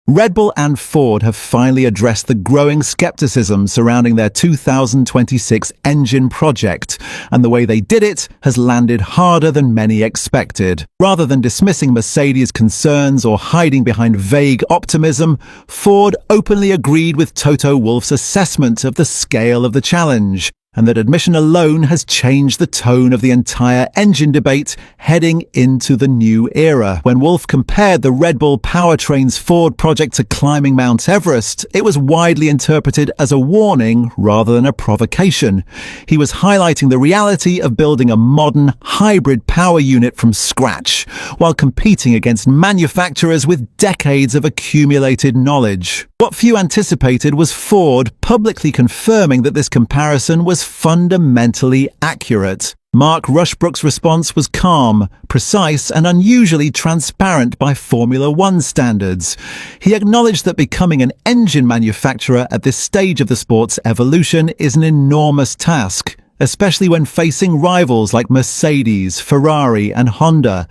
Red Bull and Ford have finally addressed the growing skepticism surrounding their 2026 engine project, and the way they did it has landed harder than many expected. Rather than dismissing Mercedes' concerns or hiding behind vague optimism, Ford openly agreed with Toto Wolff's assessment of the scale of the challenge, and that admission alone has changed the tone of the entire engine debate heading into the new era. When Wolff compared the Red Bull powertrain's Ford project to climbing Mount Everest, it was widely interpreted as a warning rather than a provocation. He was highlighting the reality of building a modern, hybrid power unit from scratch, while competing against manufacturers with decades of accumulated knowledge. What few anticipated was Ford publicly confirming that this comparison was fundamentally accurate. Mark Rushbrook's response was calm, precise, and unusually transparent by Formula One standards. He acknowledged that becoming an engine manufacturer at this stage of the sport's evolution is an enormous task, especially when facing rivals like Mercedes, Ferrari, and Honda.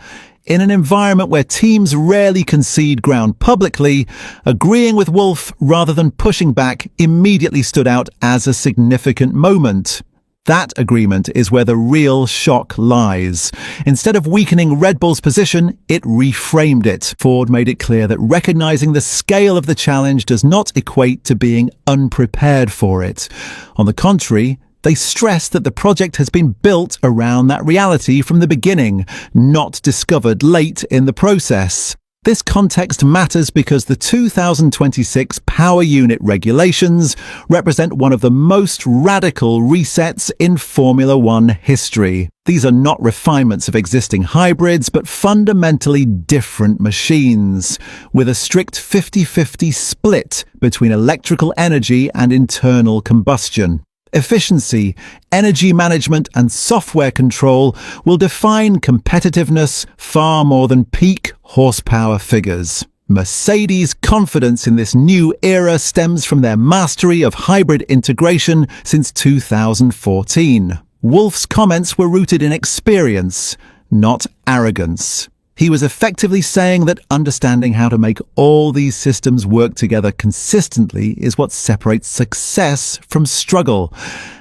In an environment where teams rarely concede ground publicly, agreeing with Wolff rather than pushing back immediately stood out as a significant moment. That agreement is where the real shock lies. Instead of weakening Red Bull's position, it reframed it. Ford made it clear that recognizing the scale of the challenge does not equate to being unprepared for it. On the contrary, they stressed that the project has been built around that reality from the beginning, not discovered late in the process. This context matters because the 2026 power unit regulations represent one of the most radical resets in Formula One history. These are not refinements of existing hybrids, but fundamentally different machines, with a strict 50-50 split between electrical energy and internal combustion. Efficiency, energy management, and software control will define competitiveness far more than peak horsepower figures. Mercedes' confidence in this new era stems from their mastery of hybrid integration since 2014. Wolff's comments were rooted in experience, not arrogance. He was effectively saying that understanding how to make all these systems work together consistently is what separates success from struggle,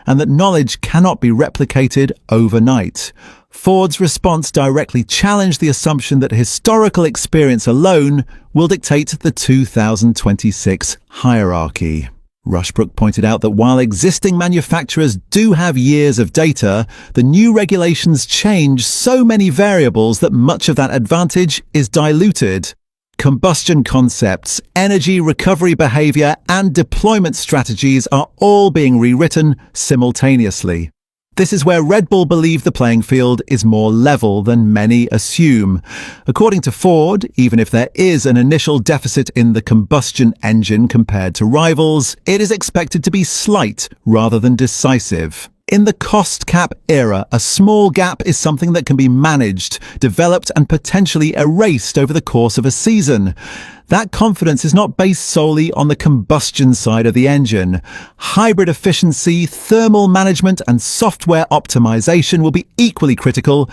and that knowledge cannot be replicated overnight. Ford's response directly challenged the assumption that historical experience alone will dictate the 2026 hierarchy. Rushbrook pointed out that while existing manufacturers do have years of data, the new regulations change so many variables that much of that advantage is diluted. Combustion concepts, energy recovery behavior, and deployment strategies are all being rewritten simultaneously. This is where Red Bull believe the playing field is more level than many assume. According to Ford, even if there is an initial deficit in the combustion engine compared to rivals, it is expected to be slight rather than decisive. In the cost cap era, a small gap is something that can be managed, developed, and potentially erased over the course of a season. That confidence is not based solely on the combustion side of the engine. Hybrid efficiency, thermal management, and software optimization will be equally critical,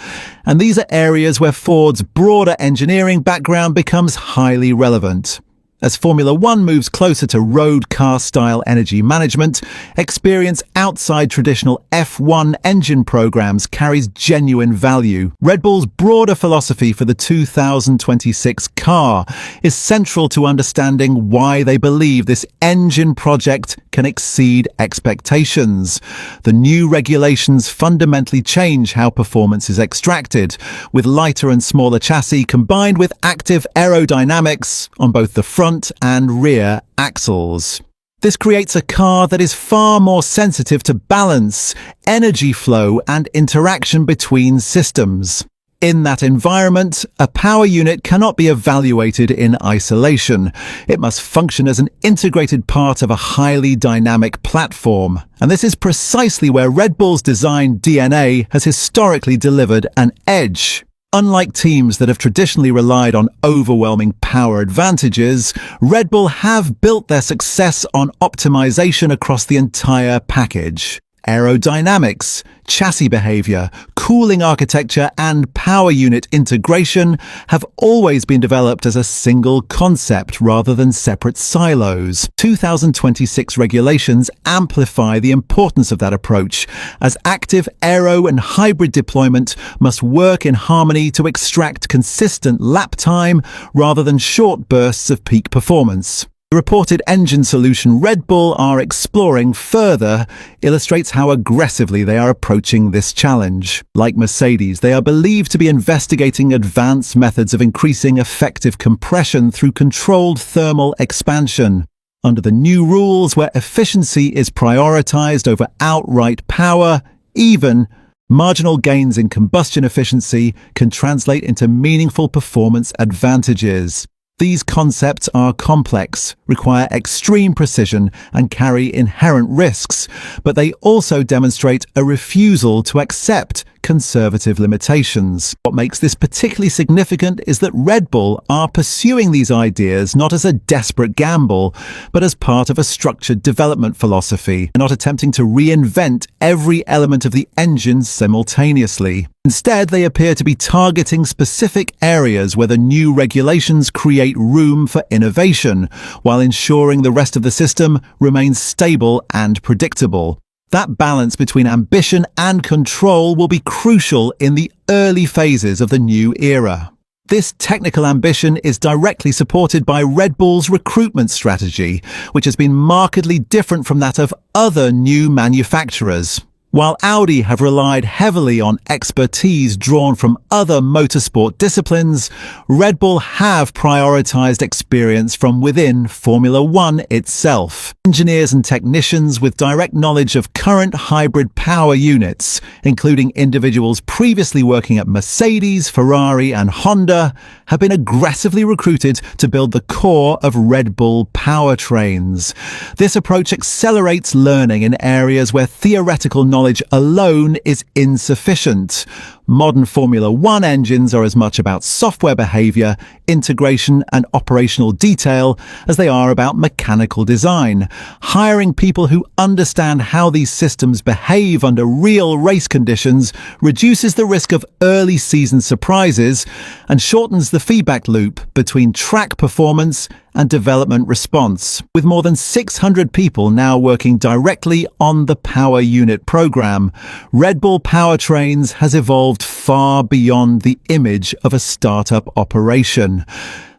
and these are areas where Ford's broader engineering background becomes highly relevant. As Formula One moves closer to road car-style energy management, experience outside traditional F1 engine programs carries genuine value. Red Bull's broader philosophy for the 2026 car is central to understanding why they believe this engine project can exceed expectations. The new regulations fundamentally change how performance is extracted, with lighter and smaller chassis combined with active aerodynamics on both the front and rear axles. This creates a car that is far more sensitive to balance, energy flow, and interaction between systems. In that environment, a power unit cannot be evaluated in isolation. It must function as an integrated part of a highly dynamic platform. And this is precisely where Red Bull's design DNA has historically delivered an edge. Unlike teams that have traditionally relied on overwhelming power advantages, Red Bull have built their success on optimization across the entire package. Aerodynamics, chassis behavior, cooling architecture, and power unit integration have always been developed as a single concept rather than separate silos. 2026 regulations amplify the importance of that approach, as active aero and hybrid deployment must work in harmony to extract consistent lap time rather than short bursts of peak performance. The reported engine solution Red Bull are exploring further illustrates how aggressively they are approaching this challenge. Like Mercedes, they are believed to be investigating advanced methods of increasing effective compression through controlled thermal expansion. Under the new rules, where efficiency is prioritized over outright power, even marginal gains in combustion efficiency can translate into meaningful performance advantages. These concepts are complex, require extreme precision, and carry inherent risks, but they also demonstrate a refusal to accept conservative limitations. What makes this particularly significant is that Red Bull are pursuing these ideas not as a desperate gamble, but as part of a structured development philosophy, not attempting to reinvent every element of the engine simultaneously. Instead, they appear to be targeting specific areas where the new regulations create room for innovation, while ensuring the rest of the system remains stable and predictable. That balance between ambition and control will be crucial in the early phases of the new era. This technical ambition is directly supported by Red Bull's recruitment strategy, which has been markedly different from that of other new manufacturers. While Audi have relied heavily on expertise drawn from other motorsport disciplines, Red Bull have prioritized experience from within Formula One itself. Engineers and technicians with direct knowledge of current hybrid power units, including individuals previously working at Mercedes, Ferrari, and Honda, have been aggressively recruited to build the core of Red Bull powertrains. This approach accelerates learning in areas where theoretical knowledge alone is insufficient. Modern Formula One engines are as much about software behavior, integration, and operational detail as they are about mechanical design. Hiring people who understand how these systems behave under real race conditions reduces the risk of early season surprises and shortens the feedback loop between track performance and development response. With more than 600 people now working directly on the power unit program, Red Bull Powertrains has evolved far beyond the image of a startup operation.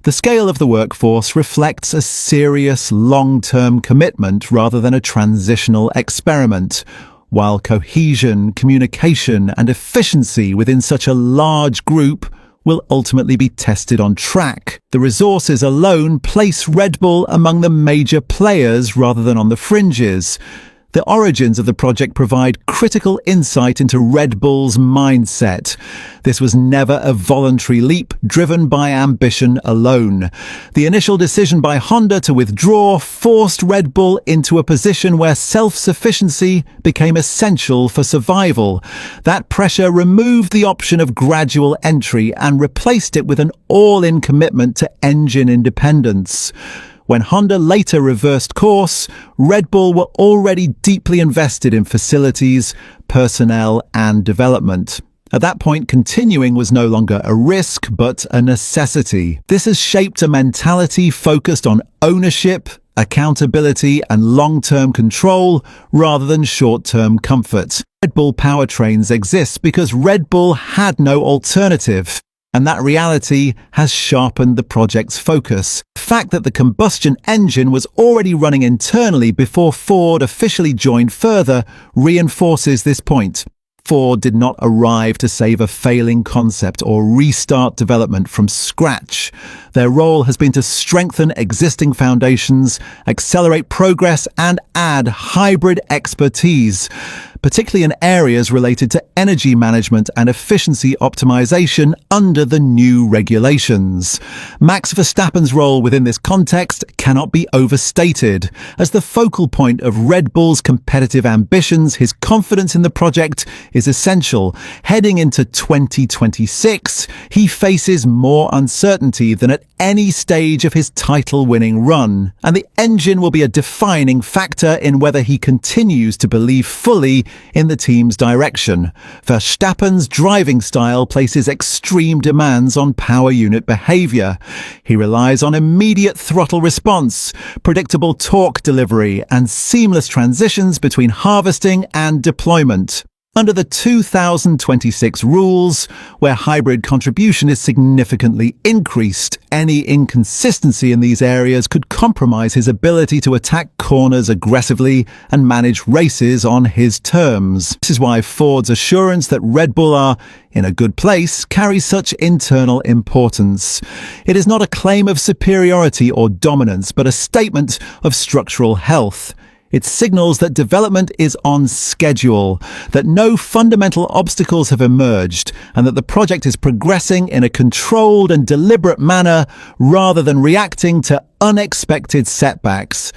The scale of the workforce reflects a serious long-term commitment rather than a transitional experiment. While cohesion, communication, and efficiency within such a large group will ultimately be tested on track, the resources alone place Red Bull among the major players rather than on the fringes. The origins of the project provide critical insight into Red Bull's mindset. This was never a voluntary leap driven by ambition alone. The initial decision by Honda to withdraw forced Red Bull into a position where self-sufficiency became essential for survival. That pressure removed the option of gradual entry and replaced it with an all-in commitment to engine independence. When Honda later reversed course, Red Bull were already deeply invested in facilities, personnel, and development. At that point, continuing was no longer a risk, but a necessity. This has shaped a mentality focused on ownership, accountability, and long-term control rather than short-term comfort. Red Bull Powertrains exists because Red Bull had no alternative. And that reality has sharpened the project's focus. The fact that the combustion engine was already running internally before Ford officially joined further reinforces this point. Ford did not arrive to save a failing concept or restart development from scratch. Their role has been to strengthen existing foundations, accelerate progress, and add hybrid expertise, particularly in areas related to energy management and efficiency optimization under the new regulations. Max Verstappen's role within this context cannot be overstated. As the focal point of Red Bull's competitive ambitions, his confidence in the project is essential. Heading into 2026, he faces more uncertainty than at any stage of his title-winning run, and the engine will be a defining factor in whether he continues to believe fully in the team's direction. Verstappen's driving style places extreme demands on power unit behavior. He relies on immediate throttle response, predictable torque delivery, and seamless transitions between harvesting and deployment. Under the 2026 rules, where hybrid contribution is significantly increased, any inconsistency in these areas could compromise his ability to attack corners aggressively and manage races on his terms. This is why Ford's assurance that Red Bull are in a good place carries such internal importance. It is not a claim of superiority or dominance, but a statement of structural health. It signals that development is on schedule, that no fundamental obstacles have emerged, and that the project is progressing in a controlled and deliberate manner rather than reacting to unexpected setbacks.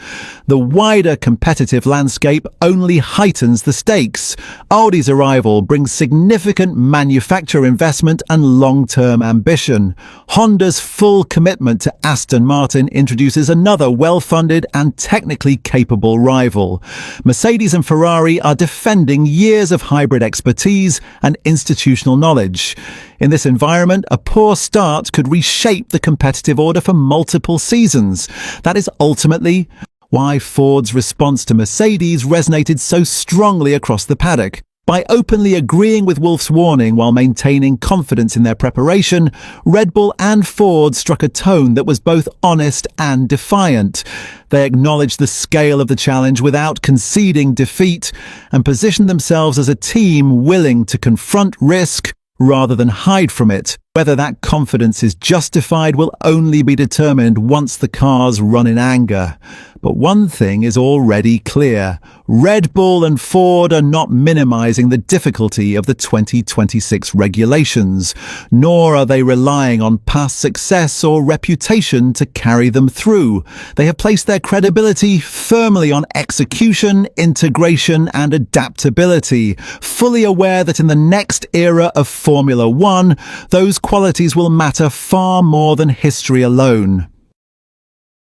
The wider competitive landscape only heightens the stakes. Audi's arrival brings significant manufacturer investment and long-term ambition. Honda's full commitment to Aston Martin introduces another well-funded and technically capable rival. Mercedes and Ferrari are defending years of hybrid expertise and institutional knowledge. In this environment, a poor start could reshape the competitive order for multiple seasons. That is ultimately why Ford's response to Mercedes resonated so strongly across the paddock. By openly agreeing with Wolff's warning while maintaining confidence in their preparation, Red Bull and Ford struck a tone that was both honest and defiant. They acknowledged the scale of the challenge without conceding defeat and positioned themselves as a team willing to confront risk rather than hide from it. Whether that confidence is justified will only be determined once the cars run in anger. But one thing is already clear. Red Bull and Ford are not minimizing the difficulty of the 2026 regulations, nor are they relying on past success or reputation to carry them through. They have placed their credibility firmly on execution, integration, and adaptability, fully aware that in the next era of Formula One, those qualities will matter far more than history alone.